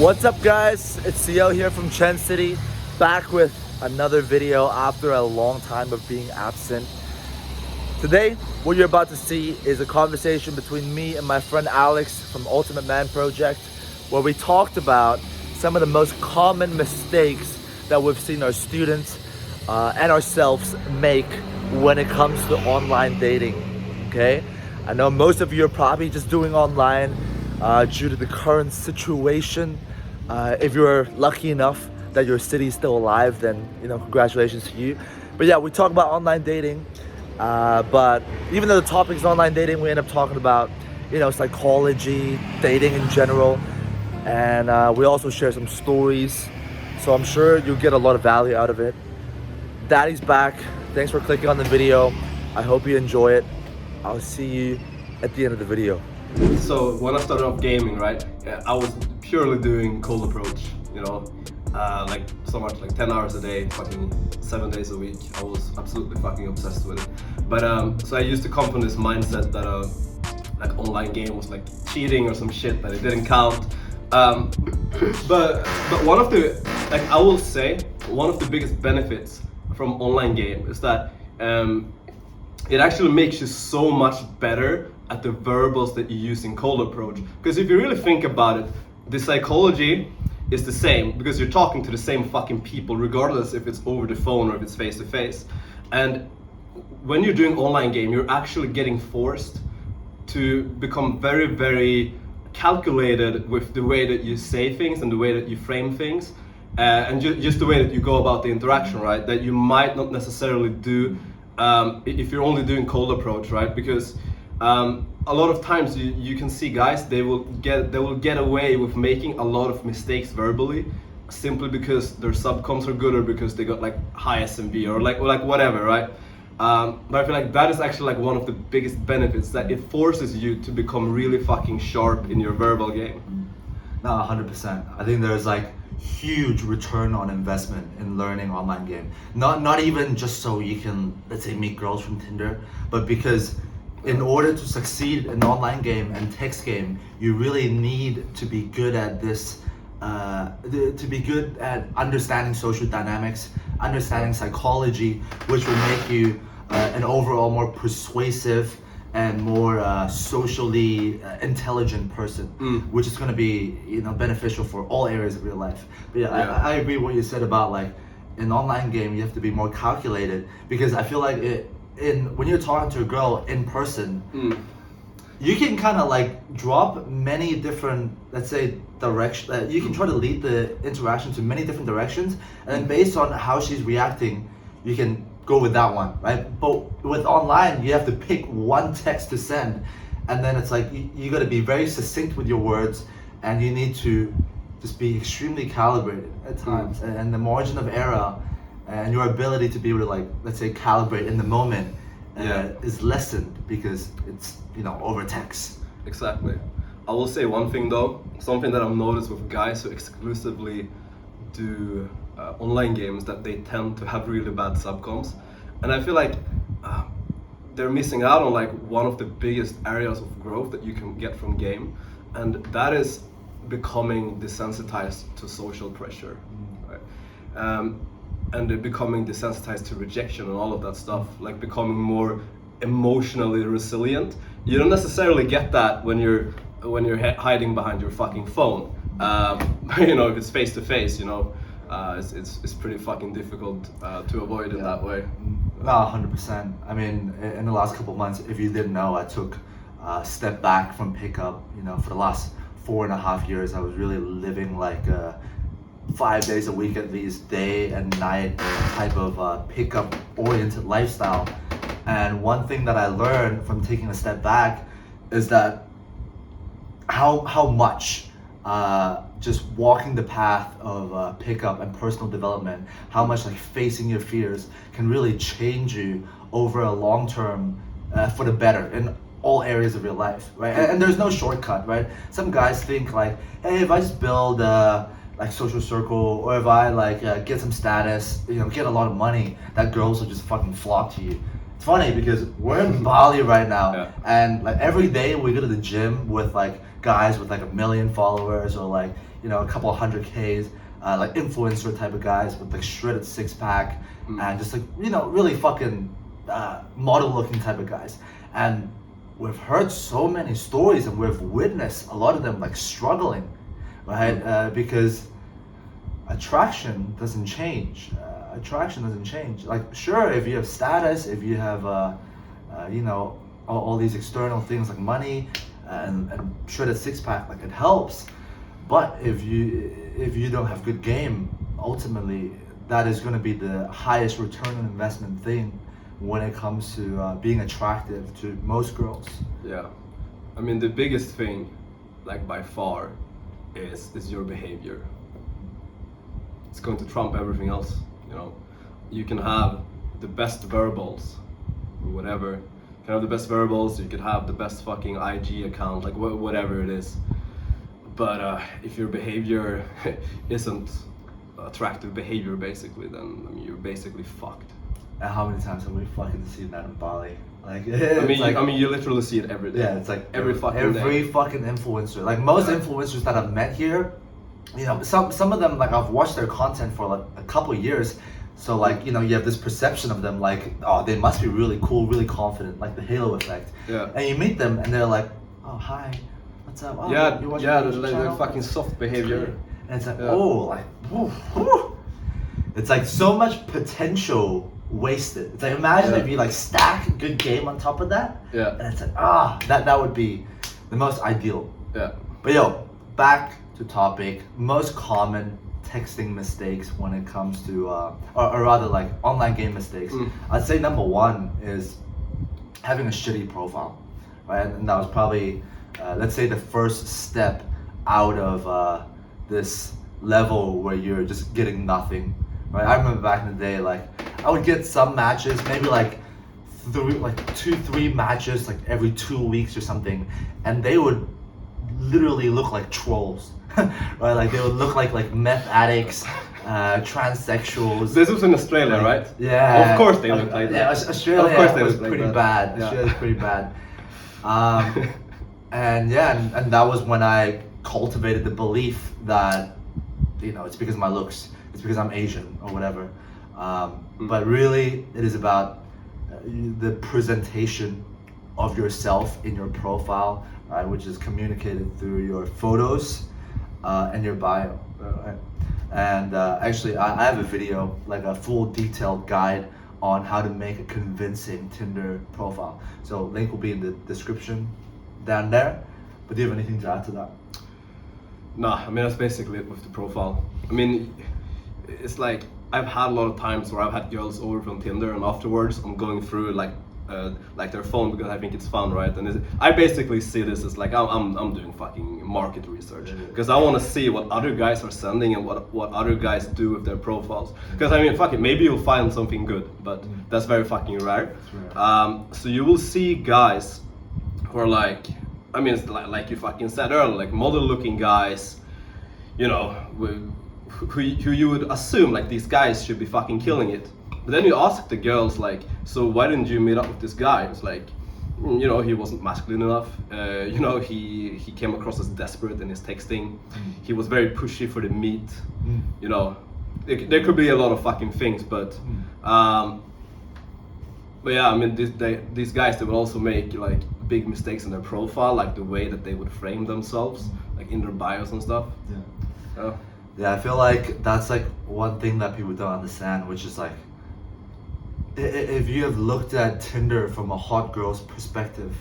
What's up, guys? It's CL here from Chen City, back with another video after a long time of being absent. Today, what you're about to see is a conversation between me and my friend Alex from Ultimate Man Project, where we talked about some of the most common mistakes that we've seen our students and ourselves make when it comes to online dating. Okay, I know most of you are probably just doing online due to the current situation. If you're lucky enough that your city is still alive, then congratulations to you. But yeah, we talk about online dating. But even though the topic is online dating, we end up talking about psychology, dating in general, and we also share some stories. So I'm sure you'll get a lot of value out of it. Daddy's back. Thanks for clicking on the video. I hope you enjoy it. I'll see you at the end of the video. So when I started off gaming, right, I was purely doing cold approach, like so much, like 10 hours a day, fucking 7 days a week. I was absolutely fucking obsessed with it. But so I used to come from this mindset that like online game was like cheating or some shit, that it didn't count. But one of the, like I will say, one of the biggest benefits from online game is that it actually makes you so much better at the verbals that you use in cold approach. Because if you really think about it, the psychology is the same, because you're talking to the same fucking people regardless if it's over the phone or if it's face to face. And when you're doing online game, you're actually getting forced to become very, very calculated with the way that you say things and the way that you frame things, and just the way that you go about the interaction, right? That you might not necessarily do if you're only doing cold approach, right? Because a lot of times you can see guys, they will get away with making a lot of mistakes verbally simply because their subcoms are good, or because they got like high SMB, or like whatever, right? But I feel like that is actually like one of the biggest benefits, that it forces you to become really fucking sharp in your verbal game. No, 100%. I think there's like huge return on investment in learning online game. Not even just so you can, let's say, meet girls from Tinder, but because in order to succeed in online game and text game, you really need to be good at this, to be good at understanding social dynamics, understanding psychology, which will make you an overall more persuasive and more socially intelligent person, which is going to be beneficial for all areas of your life. But yeah. I agree what you said about like in online game you have to be more calculated, because I feel like when you're talking to a girl in person, you can kind of like drop many different, let's say, directions. You can try to lead the interaction to many different directions, and then based on how she's reacting, you can go with that one, right? But with online, you have to pick one text to send, and then it's like you got to be very succinct with your words, and you need to just be extremely calibrated at times, and the margin of error and your ability to be able to, like, let's say, calibrate in the moment is lessened because it's over text. Exactly. I will say one thing though, something that I've noticed with guys who exclusively do online games, that they tend to have really bad subcoms, and I feel like they're missing out on like one of the biggest areas of growth that you can get from game, and that is becoming desensitized to social pressure, right? And becoming desensitized to rejection and all of that stuff, like becoming more emotionally resilient. You don't necessarily get that when you're hiding behind your fucking phone. If it's face to face, it's pretty fucking difficult to avoid in that way. No, 100%. I mean, in the last couple of months, if you didn't know, I took a step back from pickup. For the last 4.5 years, I was really living like 5 days a week at least, day and night type of pickup oriented lifestyle. And one thing that I learned from taking a step back is that how much just walking the path of pickup and personal development, how much like facing your fears can really change you over a long term for the better in all areas of your life, right? And there's no shortcut, right? Some guys think like, hey, if I just build like social circle, or if I like get some status, get a lot of money, that girls will just fucking flock to you. It's funny because we're in Bali right now, and like every day we go to the gym with like guys with like 1 million followers or like, you know, a couple of 100Ks, like influencer type of guys with like shredded six pack and just like, you know, really fucking model looking type of guys. And we've heard so many stories and we've witnessed a lot of them like struggling, right? Because attraction doesn't change. Attraction doesn't change. Like, sure, if you have status, if you have, you know, all these external things like money and shredded six pack, like it helps. But if you don't have good game, ultimately that is going to be the highest return on investment thing when it comes to being attractive to most girls. Yeah, I mean the biggest thing, like by far, is your behavior. It's going to trump everything else. You know, you can have the best verbals, or whatever. You can have the best verbals. You could have the best fucking IG account, like whatever it is. But if your behavior isn't attractive behavior, basically, then I mean you're basically fucked. And how many times have we fucking seen that in Bali? Like, I mean, you literally see it every day. Yeah, it's like every fucking influencer. Like most influencers that I've met here, you know, some of them, like I've watched their content for like a couple of years. So like, you know, you have this perception of them like, oh, they must be really cool, really confident, like the halo effect. Yeah. And you meet them and they're like, oh, hi, what's up? Oh, yeah, you're watching yeah, my the channel? fucking soft behavior. And it's like, Yeah. oh, like, whew, whew. It's like so much potential wasted. It's like, imagine if you like stack a good game on top of that. Yeah. And it's like, that would be the most ideal. Yeah. But yo, back to topic. Most common texting mistakes when it comes to, or rather like online game mistakes. I'd say number one is having a shitty profile, right? And that was probably, let's say the first step out of this level where you're just getting nothing, right? I remember back in the day, like I would get some matches, maybe like 2-3 matches like every 2 weeks or something, and they would literally look like trolls, right? Like they would look like meth addicts, transsexuals. This was in Australia, right? Yeah. Of course they look like Yeah, that. Australia Of course they was look like pretty that. bad. Yeah. Australia was pretty bad. And yeah, and that was when I cultivated the belief that, you know, it's because of my looks, it's because I'm Asian or whatever. But really, it is about the presentation of yourself in your profile, right, which is communicated through your photos and your bio. Right? And actually, I have a video, like a full detailed guide on how to make a convincing Tinder profile. So link will be in the description down there. But do you have anything to add to that? Nah, I mean that's basically it with the profile. I mean, it's like I've had a lot of times where I've had girls over from Tinder, and afterwards I'm going through like their phone because I think it's fun, right? And I basically see this as like I'm doing fucking market research because I want to see what other guys are sending and what other guys do with their profiles. Because I mean, fuck it, maybe you'll find something good, but that's very fucking rare. So you will see guys who are like, I mean, it's like you fucking said earlier, like model-looking guys, you know, who you would assume like these guys should be fucking killing it. But then you ask the girls like, so why didn't you meet up with this guy? It's like, you know, he wasn't masculine enough. You know, he came across as desperate in his texting. He was very pushy for the meet. You know, there could be a lot of fucking things, but yeah, I mean, these guys, they would also make like big mistakes in their profile, like the way that they would frame themselves, like in their bios and stuff. Yeah, I feel like that's like one thing that people don't understand, which is like, if you have looked at Tinder from a hot girl's perspective,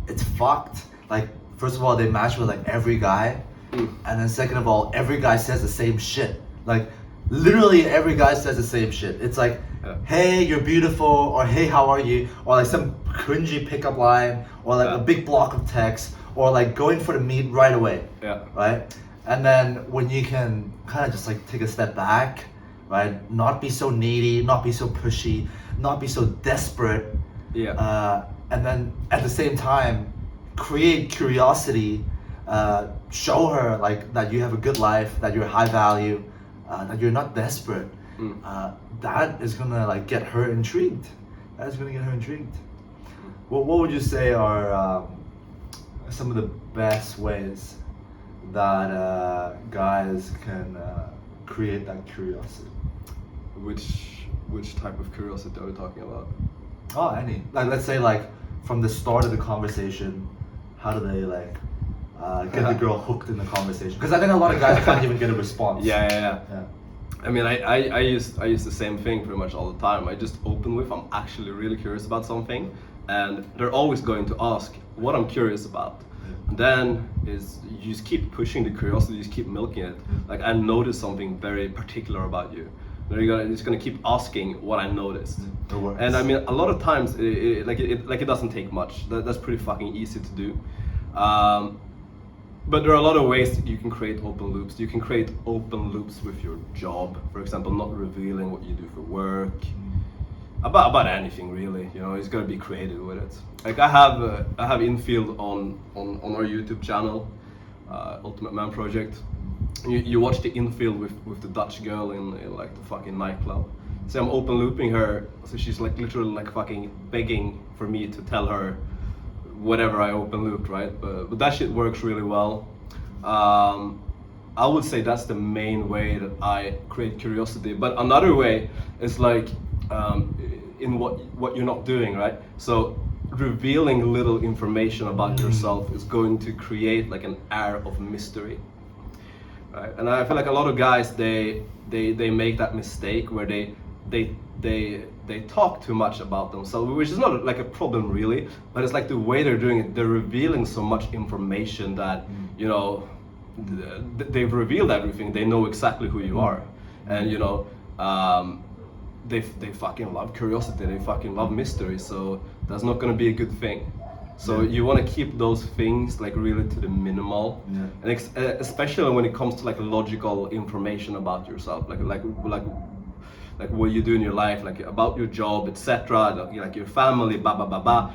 it's fucked. Like, first of all, they match with like every guy, and then second of all, every guy says the same shit. Like, literally every guy says the same shit. It's like, hey, you're beautiful, or hey, how are you? Or like some cringy pickup line, or like a big block of text, or like going for the meet right away. Right? And then when you can kind of just like take a step back, right? Not be so needy, not be so pushy, not be so desperate. And then at the same time, create curiosity, show her like that you have a good life, that you're high value, that you're not desperate. That is gonna like get her intrigued. That is gonna get her intrigued. What would you say are some of the best ways that guys can create that curiosity? Which type of curiosity are we talking about? Oh, any. Like, let's say, like, from the start of the conversation, how do they, like, get the girl hooked in the conversation? Because I think a lot of guys can't even get a response. Yeah. I mean, I use the same thing pretty much all the time. I just open with, I'm actually really curious about something, and they're always going to ask what I'm curious about. And then you just keep pushing the curiosity, you just keep milking it. Like, I noticed something very particular about you. Then you're just gonna keep asking what I noticed. And I mean, a lot of times, it doesn't take much. That's pretty fucking easy to do. But there are a lot of ways that you can create open loops. You can create open loops with your job, for example, not revealing what you do for work. About anything really, you know, it's gotta be creative with it. Like I have infield on our YouTube channel, Ultimate Man Project. You watch the infield with the Dutch girl in like the fucking nightclub. So I'm open looping her, so she's like literally like fucking begging for me to tell her whatever I open looped, right? But that shit works really well. I would say that's the main way that I create curiosity. But another way is like in what you're not doing, right? So revealing little information about yourself is going to create like an air of mystery, right? And I feel like a lot of guys they make that mistake where they talk too much about themselves, which is not like a problem really, but it's like the way they're doing it. They're revealing so much information that you know they've revealed everything. They know exactly who you are, and you know they fucking love curiosity. They fucking love mystery. So that's not gonna be a good thing. So you want to keep those things like really to the minimal, and especially when it comes to like logical information about yourself, like what you do in your life, like about your job, etc., like your family, blah blah blah blah.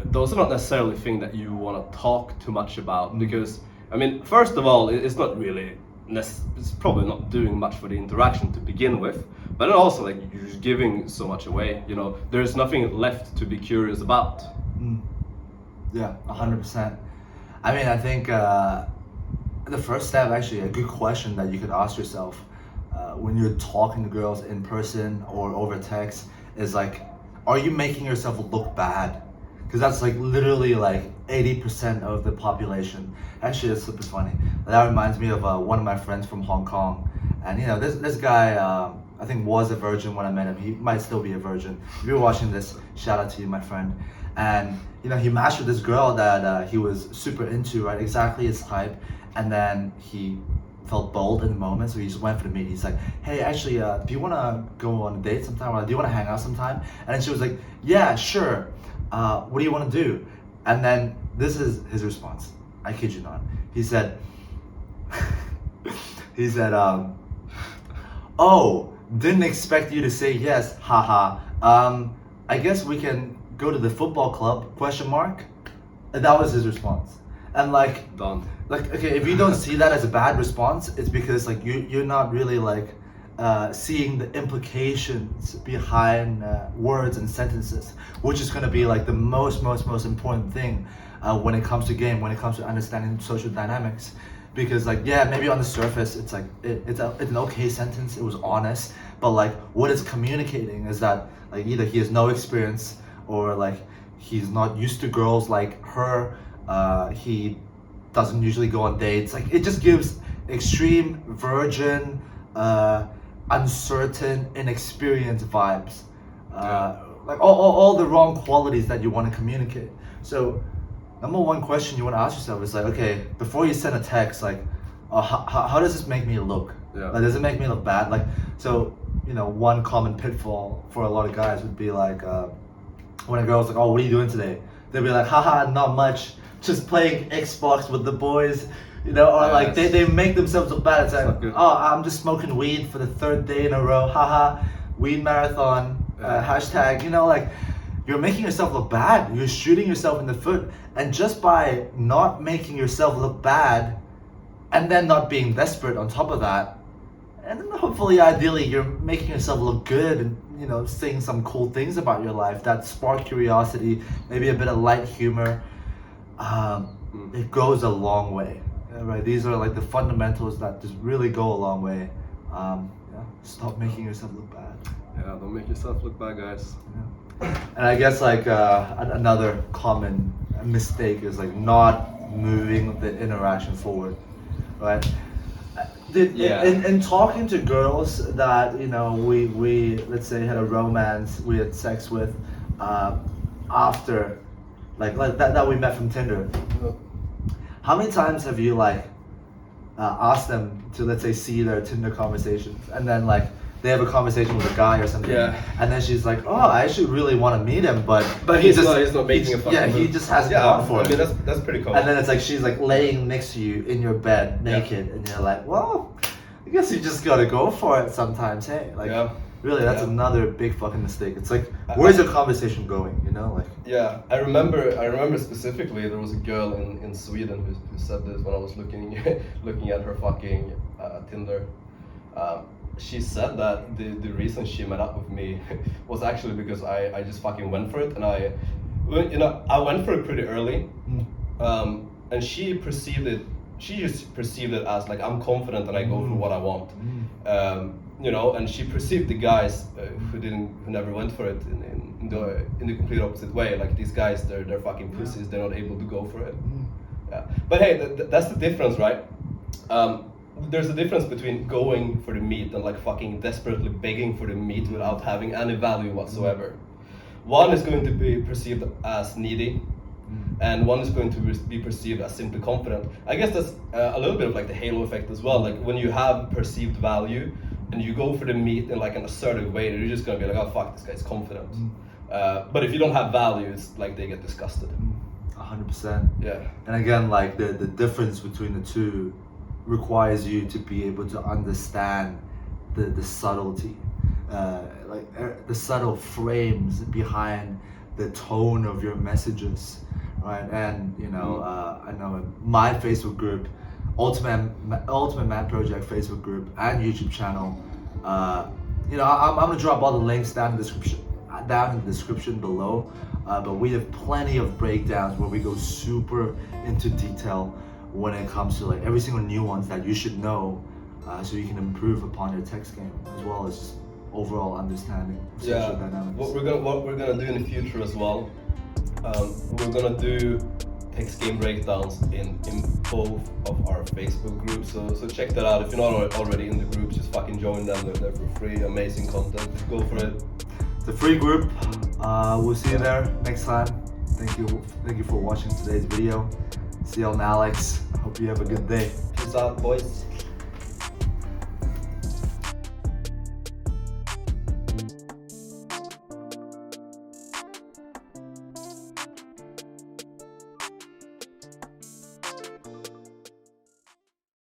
Those are not necessarily things that you want to talk too much about, because I mean, first of all, it's not really it's probably not doing much for the interaction to begin with, but then also like you're just giving so much away. You know, there's nothing left to be curious about. Yeah, 100%. I mean, I think the first step, actually, a good question that you could ask yourself when you're talking to girls in person or over text is like, are you making yourself look bad? Because that's like literally like 80% of the population. Actually, it's super funny. That reminds me of one of my friends from Hong Kong. And you know, this guy, I think was a virgin when I met him. He might still be a virgin. If you're watching this, shout out to you, my friend. And you know, he matched with this girl that he was super into, right? Exactly his type. And then he felt bold in the moment, so he just went for the meet. He's like, hey, actually, do you want to go on a date sometime? Or do you want to hang out sometime? And then she was like, yeah, sure. What do you want to do? And then this is his response. I kid you not. He said, oh, didn't expect you to say yes, haha. I guess we can go to the football club, question mark? And that was his response. And like, Done. Like, okay, if you don't see that as a bad response, it's because like you're not really like seeing the implications behind words and sentences, which is going to be like the most important thing when it comes to game, when it comes to understanding social dynamics. Because like, yeah, maybe on the surface it's like it's an okay sentence, it was honest, but like what it's communicating is that like either he has no experience, or like he's not used to girls like her, he doesn't usually go on dates. Like it just gives extreme virgin, uncertain, inexperienced vibes. Like all the wrong qualities that you want to communicate. So number one question you want to ask yourself is like, okay, before you send a text, like how does this make me look? Like, does it make me look bad? Like, so you know, one common pitfall for a lot of guys would be like when a girl's like, oh, what are you doing today? They'll be like, haha, not much, just playing Xbox with the boys, you know, or like they make themselves look bad. It's like, oh, I'm just smoking weed for the third day in a row, haha, weed marathon, hashtag, you know, like you're making yourself look bad. You're shooting yourself in the foot. And just by not making yourself look bad and then not being desperate on top of that, and then hopefully, ideally, you're making yourself look good and, you know, saying some cool things about your life that spark curiosity, maybe a bit of light humor. it goes a long way. Yeah, right. These are like the fundamentals that just really go a long way. Yeah. Stop making yourself look bad. Yeah, don't make yourself look bad, guys. And I guess like another common mistake is like not moving the interaction forward, right? In talking to girls that we let's say had a romance, we had sex with, after like that we met from Tinder. How many times have you like asked them to, let's say, see their Tinder conversations, and then like they have a conversation with a guy or something, and then she's like, oh, I actually really want to meet him, but he's not making a fucking he just hasn't gone for it. I mean, that's pretty cool. And then it's like she's like laying next to you in your bed naked, and you're like, well, I guess you just gotta go for it sometimes, hey? Like, really, that's another big fucking mistake. It's like, where's your conversation going, like? Yeah, I remember specifically there was a girl in Sweden who said this when I was looking at her fucking Tinder. She said that the reason she met up with me was actually because I just fucking went for it, and I went for it pretty early, and she just perceived it as like, I'm confident and I go for what I want, and she perceived the guys who never went for it in the complete opposite way. Like, these guys, they're fucking pussies. They're not able to go for it. Yeah, but hey, that's the difference, right? There's a difference between going for the meat and like fucking desperately begging for the meat without having any value whatsoever. One is going to be perceived as needy, and one is going to be perceived as simply confident. I guess that's a little bit of like the halo effect as well. Like, when you have perceived value and you go for the meat in like an assertive way, you're just gonna be like, oh fuck, this guy's confident. But if you don't have value, it's like they get disgusted. 100%. Yeah. And again, like the difference between the two requires you to be able to understand the subtlety, the subtle frames behind the tone of your messages, right? And I know in my Facebook group, Ultimate Man Project Facebook group and YouTube channel, I'm gonna drop all the links down in the description below, but we have plenty of breakdowns where we go super into detail when it comes to like every single nuance that you should know, so you can improve upon your text game as well as just overall understanding of social dynamics. What we're gonna do in the future as well, we're gonna do text game breakdowns in both of our Facebook groups. So check that out. If you're not already in the group, just fucking join them. They're there for free. Amazing content. Go for it. It's a free group. We'll see you there next time. Thank you for watching today's video. CL and Alex, I hope you have a good day. Peace out, boys.